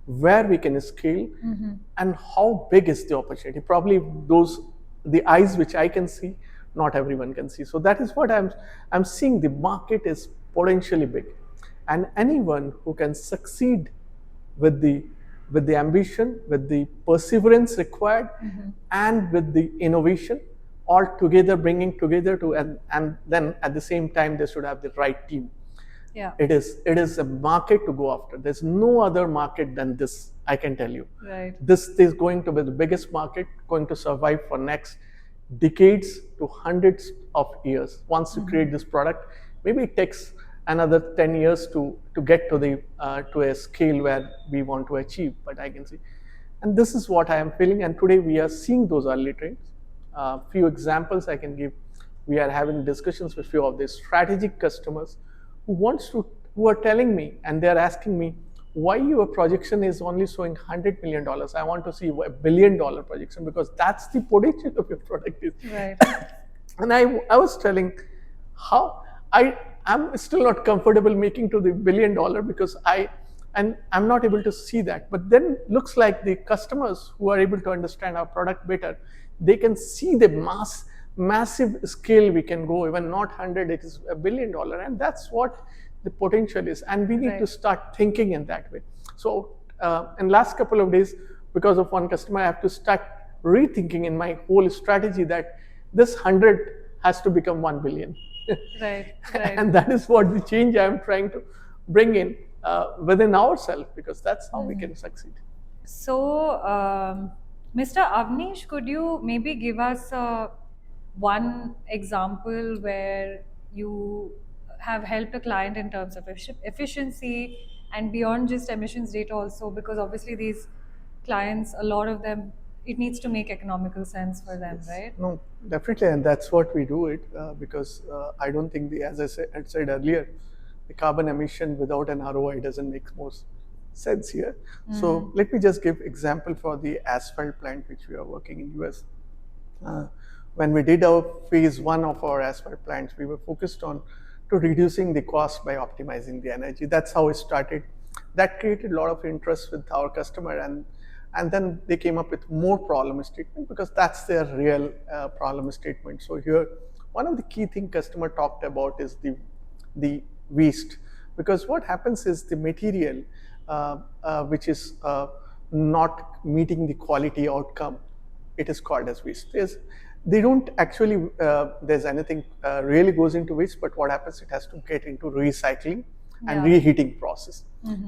where we can scale, and how big is the opportunity. Probably the eyes which I can see, not everyone can see. So that is what I'm seeing. The market is potentially big, and anyone who can succeed with the ambition, with the perseverance required, and with the innovation, all together, bringing together to, and then at the same time they should have the right team. It is a market to go after. There's no other market than this, I can tell you. This is going to be the biggest market, going to survive for next decades to hundreds of years. Once you create this product, maybe it takes another 10 years to get to the to a scale where we want to achieve, but I can see. And this is what I am feeling, and today we are seeing those early trends. Few examples I can give. We are having discussions with few of the strategic customers who are telling me, and they are asking me, why your projection is only showing $100 million. I want to see a $1 billion projection, because that's the potential of your product is. And I was telling how I'm still not comfortable making to the $1 billion, because I'm not able to see that. But then looks like the customers who are able to understand our product better, they can see the massive scale we can go, even not 100, it is $1 billion, and that's what the potential is, and we need to start thinking in that way. So in last couple of days, because of one customer, I have to start rethinking in my whole strategy that this 100 has to become 1 billion. Right, right. And that is what the change I'm trying to bring in within ourselves, because that's how we can succeed. So, Mr. Avnish, could you maybe give us one example where you have helped a client in terms of efficiency and beyond just emissions data also? Because obviously these clients, a lot of them, it needs to make economical sense for them, right? No, definitely, and that's what we do it because I don't think as I said earlier, the carbon emission without an ROI doesn't make most sense here. So let me just give example for the asphalt plant which we are working in US. Uh, when we did our phase 1 of our asphalt plants, we were focused on to reducing the cost by optimizing the energy. That's how it started. That created a lot of interest with our customer, and then they came up with more problem statement because that's their real problem statement. So here, one of the key thing customer talked about is the waste, because what happens is the material which is not meeting the quality outcome, it is called as waste. They don't actually, there's anything really goes into waste, but what happens, it has to get into recycling and reheating process,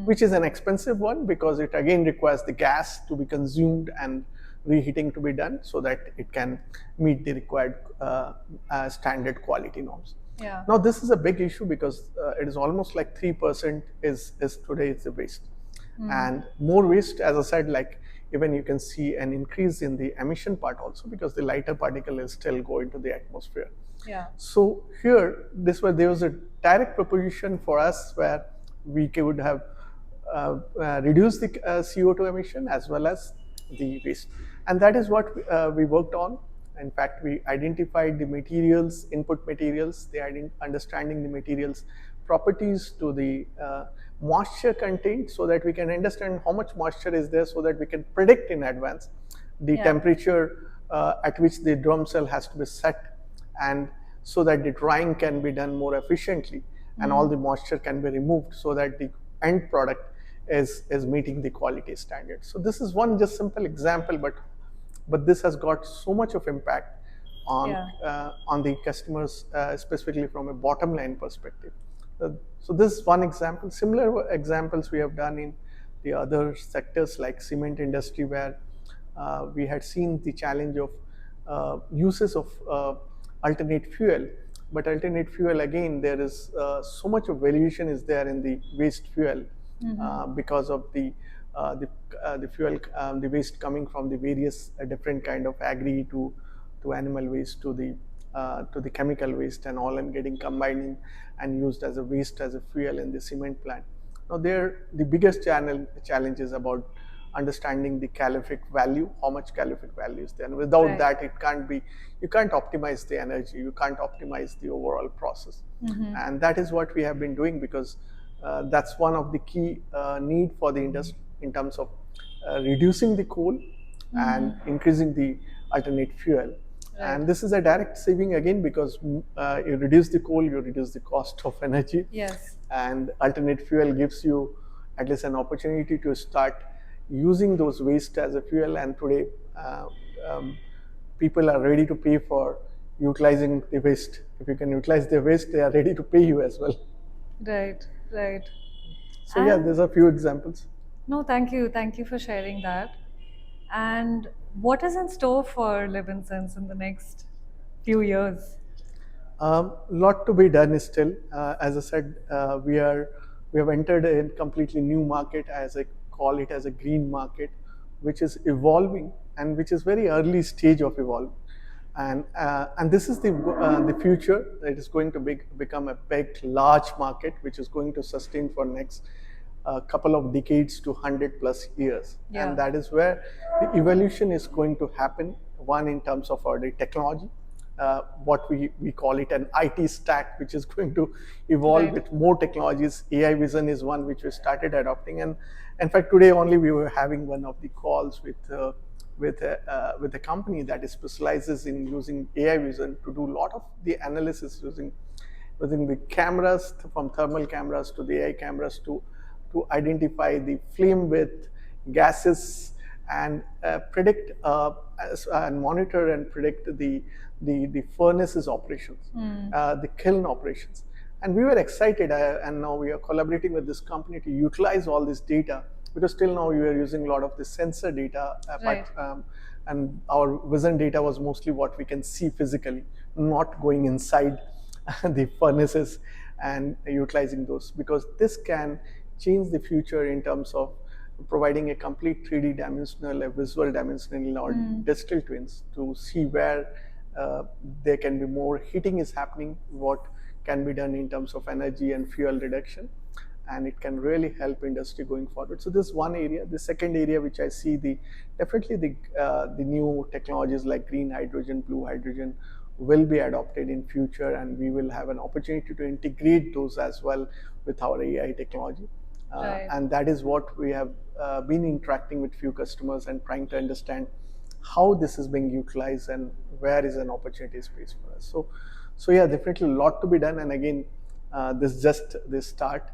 which is an expensive one because it again requires the gas to be consumed and reheating to be done so that it can meet the required standard quality norms. Yeah. Now this is a big issue because it is almost like 3% is today is the waste. And more waste, as I said, like even you can see an increase in the emission part also because the lighter particle is still going to the atmosphere. Yeah. So here, there was a direct proposition for us where we could have reduced the CO2 emission as well as the waste. And that is what we worked on. In fact, we identified the materials, input materials, understanding the materials properties to the moisture content so that we can understand how much moisture is there so that we can predict in advance the temperature at which the drum cell has to be set, and so that the drying can be done more efficiently and all the moisture can be removed so that the end product is meeting the quality standard. So this is one just simple example, but this has got so much of impact on the customers, specifically from a bottom line perspective. So this is one example. Similar examples we have done in the other sectors like cement industry, where we had seen the challenge of uses of alternate fuel. But alternate fuel, again, there is so much of valuation is there in the waste fuel because of the fuel, the waste coming from the various different kind of agri to animal waste to the chemical waste and all, and getting combined and used as a waste as a fuel in the cement plant. Now there, the biggest challenge is about understanding the calorific value, how much calorific value is there. And without that, it can't be, you can't optimize the energy, you can't optimize the overall process. And that is what we have been doing because that's one of the key need for the industry in terms of reducing the coal and increasing the alternate fuel. And this is a direct saving again because you reduce the coal, you reduce the cost of energy. Yes. And alternate fuel gives you at least an opportunity to start using those waste as a fuel. And today, people are ready to pay for utilizing the waste. If you can utilize the waste, they are ready to pay you as well. Right, right. So yeah, there's a few examples. No, thank you. Thank you for sharing that. And what is in store for LivNSense in the next few years? Lot to be done still. As I said, we have entered a completely new market, as I call it, as a green market, which is evolving and which is very early stage of evolving. And this is the future. It is going to become a big, large market, which is going to sustain for next couple of decades to 100+ years. And that is where the evolution is going to happen. One, in terms of our technology, what we call it an IT stack, which is going to evolve with more technologies. AI vision is one which we started adopting, and in fact today only we were having one of the calls with a company that specializes in using AI vision to do a lot of the analysis using the cameras, from thermal cameras to the AI cameras to identify the flame width, gases, and predict and monitor and predict the furnaces operations, the kiln operations. And we were excited, and now we are collaborating with this company to utilize all this data, because till now we were using a lot of the sensor data, Right. and our vision data was mostly what we can see physically, not going inside the furnaces and utilizing those, because this can change the future in terms of providing a complete 3D dimensional, a visual dimensional or digital twins to see where there can be more heating is happening, what can be done in terms of energy and fuel reduction, and it can really help industry going forward. So this is one area. The second area which I see, definitely the new technologies like green hydrogen, blue hydrogen will be adopted in future, and we will have an opportunity to integrate those as well with our AI technology. Right. And that is what we have been interacting with few customers and trying to understand how this is being utilized and where is an opportunity space for us. So yeah, definitely a lot to be done. And again, this is just the start.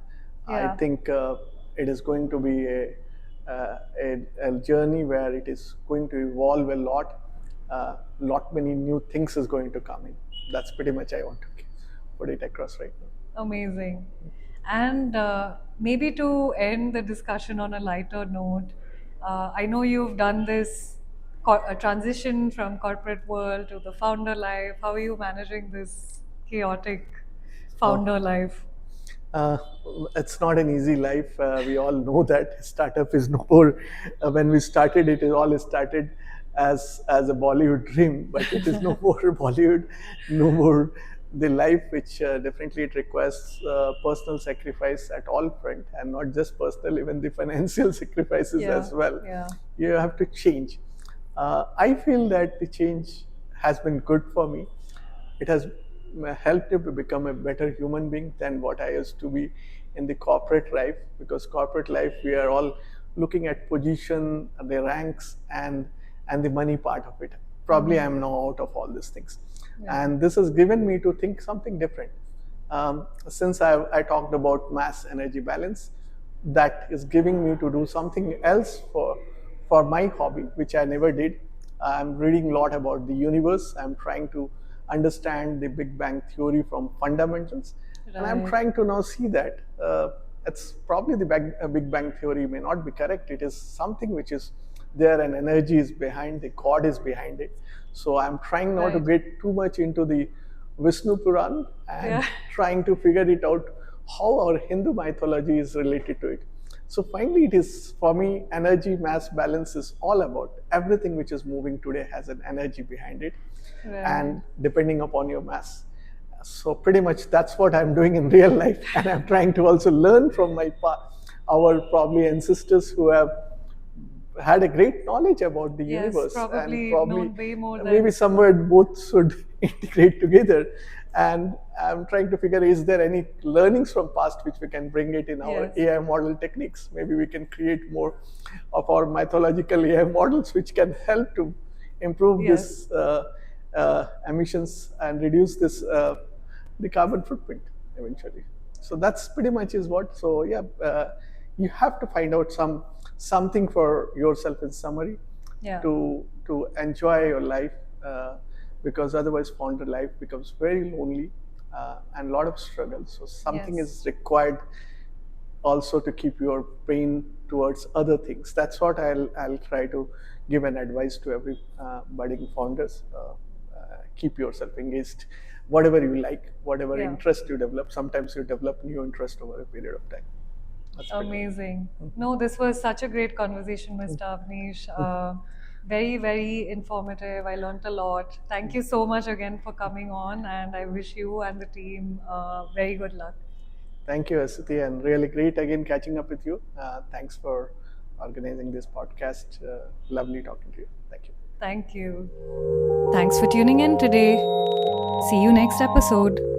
I think it is going to be a journey where it is going to evolve a lot. Many new things is going to come in. That's pretty much I want to put it across right now. Amazing. And maybe to end the discussion on a lighter note, I know you've done this transition from corporate world to the founder life. How are you managing this chaotic founder life? Uh, it's not an easy life. We all know that startup is no more. When we started, it all started as a Bollywood dream, but it is no more Bollywood, no more the life which definitely it requires personal sacrifice at all front, and not just personal, even the financial sacrifices as well. Yeah. You have to change. I feel that the change has been good for me. It has helped me to become a better human being than what I used to be in the corporate life, because corporate life we are all looking at position, the ranks, and the money part of it. Probably I'm now out of all these things, and this has given me to think something different. Since I talked about mass energy balance, that is giving me to do something else for my hobby, which I never did. I'm reading a lot about the universe. I'm trying to understand the Big Bang theory from fundamentals, and I'm trying to now see that it's probably the Big Bang theory may not be correct. It is something which is there, and energy is behind, the God is behind it. So I'm trying not to get too much into the Vishnu Puran and trying to figure it out how our Hindu mythology is related to it. So finally, it is for me, energy mass balance is all about everything which is moving today has an energy behind it, and depending upon your mass. So pretty much that's what I'm doing in real life, and I'm trying to also learn from our probably ancestors who have had a great knowledge about the universe, probably and probably known way more than maybe somewhere both should integrate together. And I'm trying to figure, is there any learnings from past which we can bring it in our AI model techniques? Maybe we can create more of our mythological AI models which can help to improve this emissions and reduce this the carbon footprint eventually. So that's pretty much is what. So yeah, you have to find out something for yourself in summary to enjoy your life, because otherwise founder life becomes very lonely and a lot of struggle. So something is required also to keep your brain towards other things. That's what I'll try to give an advice to every budding founders. Keep yourself engaged, whatever you like, whatever interest you develop. Sometimes you develop new interest over a period of time. That's amazing. No, this was such a great conversation, Mr. Avnish. Very, very informative. I learned a lot. Thank you so much again for coming on, and I wish you and the team very good luck. Thank you, Asiti, and really great again catching up with you. Thanks for organizing this podcast. Lovely talking to you. Thank you. Thank you. Thanks for tuning in today. See you next episode.